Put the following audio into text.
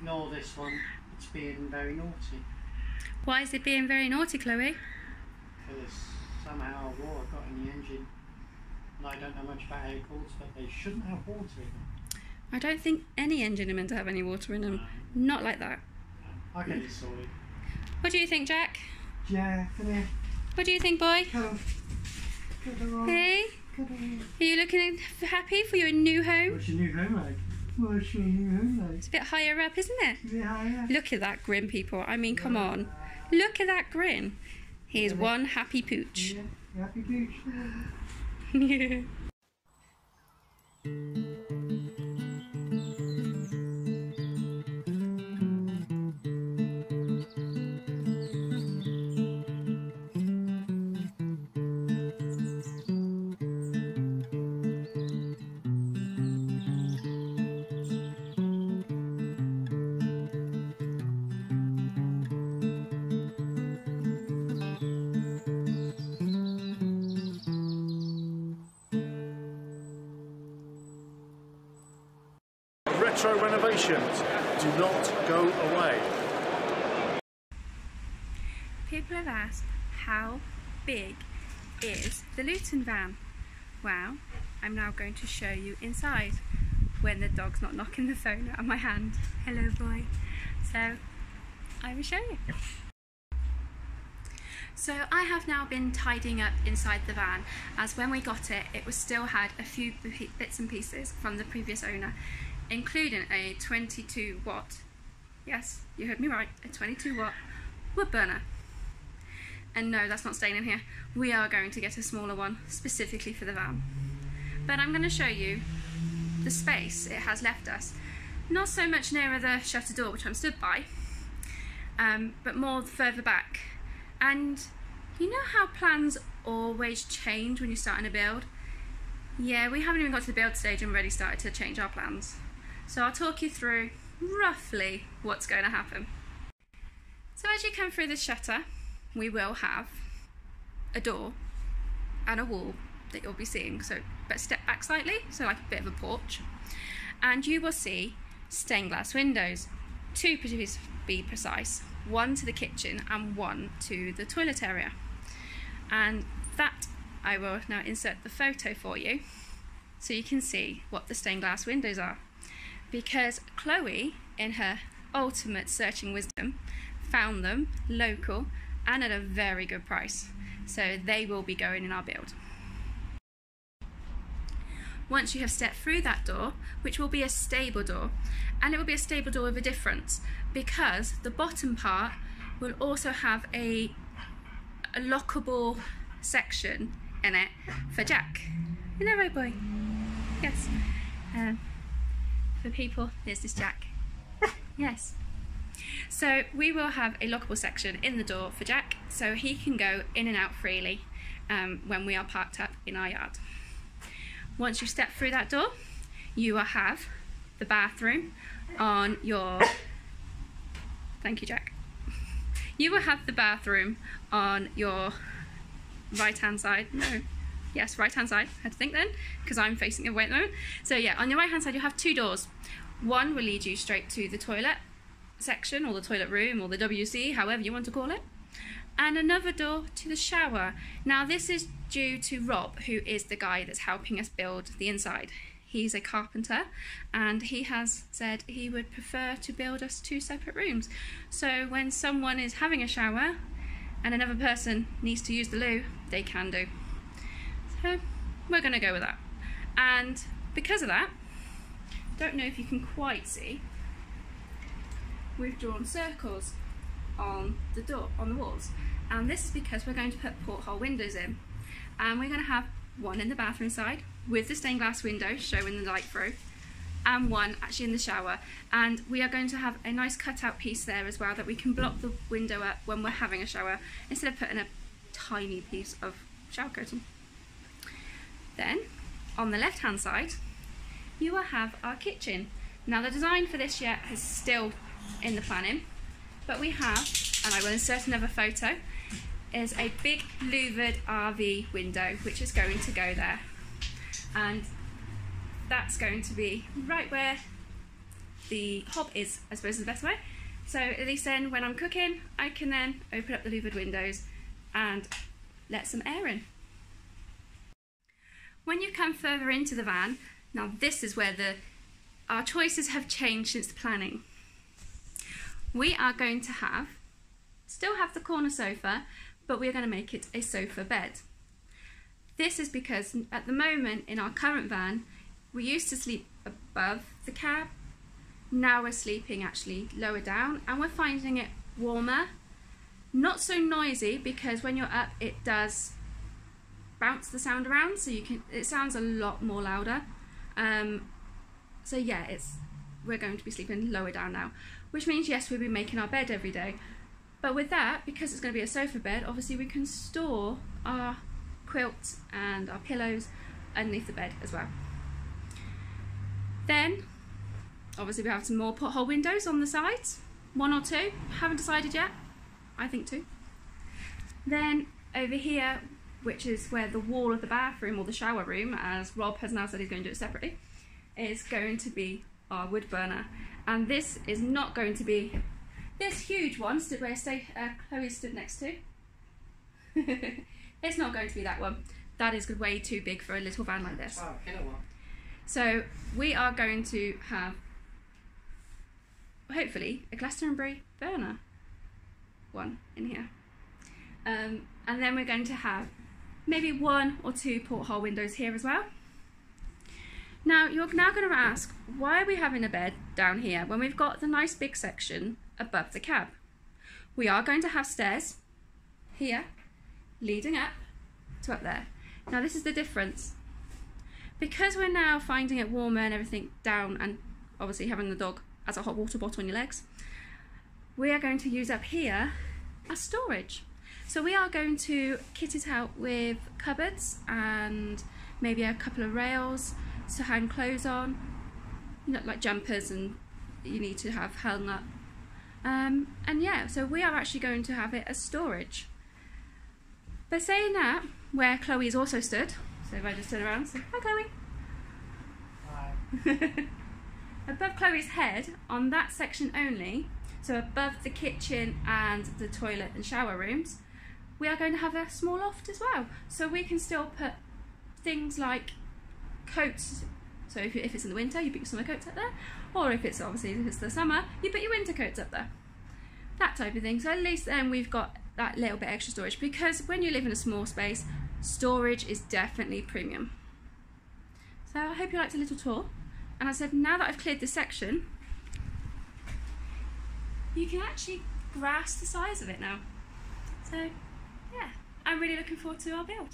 Ignore this one, it's being very naughty. Why is it being very naughty, Chloe? Because somehow water got in the engine. And I don't know much about air-cooled, but they shouldn't have water in them. I don't think any engine are meant to have any water in them. Not like that. I'll get it sorted. What do you think, Jack? Yeah, come here. What do you think, boy? Come. Hey? Are you looking happy for your new home? What's your new home like? What's your new home like? It's a bit higher up, isn't it? A bit higher. Look at that grin, people. I mean, come on. Look at that grin. He's one happy pooch. Yeah, happy pooch. Yeah. Retro renovations do not go away. People have asked, how big is the Luton van? Well, I'm now going to show you inside when the dog's not knocking the phone out of my hand. Hello, boy. So, I will show you. So I have now been tidying up inside the van, as when we got it, it was still had a few bits and pieces from the previous owner, including a 22 watt, yes, you heard me right, a 22 watt wood burner. And no, that's not staying in here. We are going to get a smaller one, specifically for the van. But I'm going to show you the space it has left us. Not so much nearer the shutter door, which I'm stood by, but more further back. And you know how plans always change when you're starting a build? Yeah, we haven't even got to the build stage and already started to change our plans. So I'll talk you through roughly what's going to happen. So as you come through the shutter, we will have a door and a wall that you'll be seeing. So, but step back slightly, so like a bit of a porch. And you will see stained glass windows, two to be precise, one to the kitchen and one to the toilet area. And that I will now insert the photo for you so you can see what the stained glass windows are. Because Chloe, in her ultimate searching wisdom, found them local and at a very good price. So they will be going in our build. Once you have stepped through that door, which will be a stable door, and it will be a stable door with a difference, because the bottom part will also have a lockable section in it for Jack. Isn't that right, boy? Yes. For people, here's this Jack. Yes. So we will have a lockable section in the door for Jack, so he can go in and out freely when we are parked up in our yard. Once you step through that door, you will have the bathroom on your... Thank you, Jack. You will have the bathroom on your right-hand side. No. Yes, right-hand side. I had to think then, because I'm facing it away at the moment. So yeah, on your right-hand side, you'll have two doors. One will lead you straight to the toilet section, or the toilet room, or the WC, however you want to call it. And another door to the shower. Now this is due to Rob, who is the guy that's helping us build the inside. He's a carpenter, and he has said he would prefer to build us two separate rooms. So when someone is having a shower and another person needs to use the loo, they can do. So we're going to go with that. And because of that, don't know if you can quite see, we've drawn circles on the door, on the walls, and this is because we're going to put porthole windows in, and we're going to have one in the bathroom side with the stained glass window showing the light through, and one actually in the shower. And we are going to have a nice cutout piece there as well that we can block the window up when we're having a shower instead of putting a tiny piece of shower curtain. Then on the left hand side you will have our kitchen. Now the design for this yet is still in the planning, but we have, and I will insert another photo, is a big louvered RV window which is going to go there, and that's going to be right where the hob is, I suppose, is the best way. So at least then when I'm cooking, I can then open up the louvered windows and let some air in. When you come further into the van, now this is where our choices have changed since the planning. We are going to still have the corner sofa, but we're going to make it a sofa bed. This is because at the moment in our current van, we used to sleep above the cab. Now we're sleeping actually lower down, and we're finding it warmer. Not so noisy, because when you're up it does bounce the sound around, so it sounds a lot more louder. So yeah, we're going to be sleeping lower down now, which means yes, we'll be making our bed every day. But with that, because it's going to be a sofa bed, obviously we can store our quilts and our pillows underneath the bed as well. Then obviously we have some more porthole windows on the sides, 1 or 2, haven't decided yet, I think 2. Then over here, which is where the wall of the bathroom or the shower room, as Rob has now said he's going to do it separately, is going to be our wood burner. And this is not going to be this huge one where Chloe stood next to. It's not going to be that one. That is way too big for a little van like this. Oh, kilowatt. So we are going to have, hopefully, a Glastonbury burner one in here. And then we're going to have maybe 1 or 2 porthole windows here as well. Now, you're now going to ask, why are we having a bed down here when we've got the nice big section above the cab? We are going to have stairs here, leading up to up there. Now, this is the difference. Because we're now finding it warmer and everything down, and obviously having the dog as a hot water bottle on your legs, we are going to use up here as storage. So we are going to kit it out with cupboards and maybe a couple of rails to hang clothes on, like jumpers, and you need to have hung up. And yeah, so we are actually going to have it as storage. But saying that, where Chloe is also stood, so if I just turn around and say, hi Chloe. Hi. Above Chloe's head, on that section only, so above the kitchen and the toilet and shower rooms, we are going to have a small loft as well. So we can still put things like coats. So if it's in the winter, you put your summer coats up there. Or if it's the summer, you put your winter coats up there. That type of thing. So at least then we've got that little bit extra storage, because when you live in a small space, storage is definitely premium. So I hope you liked a little tour. And I said, now that I've cleared this section, you can actually grasp the size of it now. So yeah, I'm really looking forward to our build.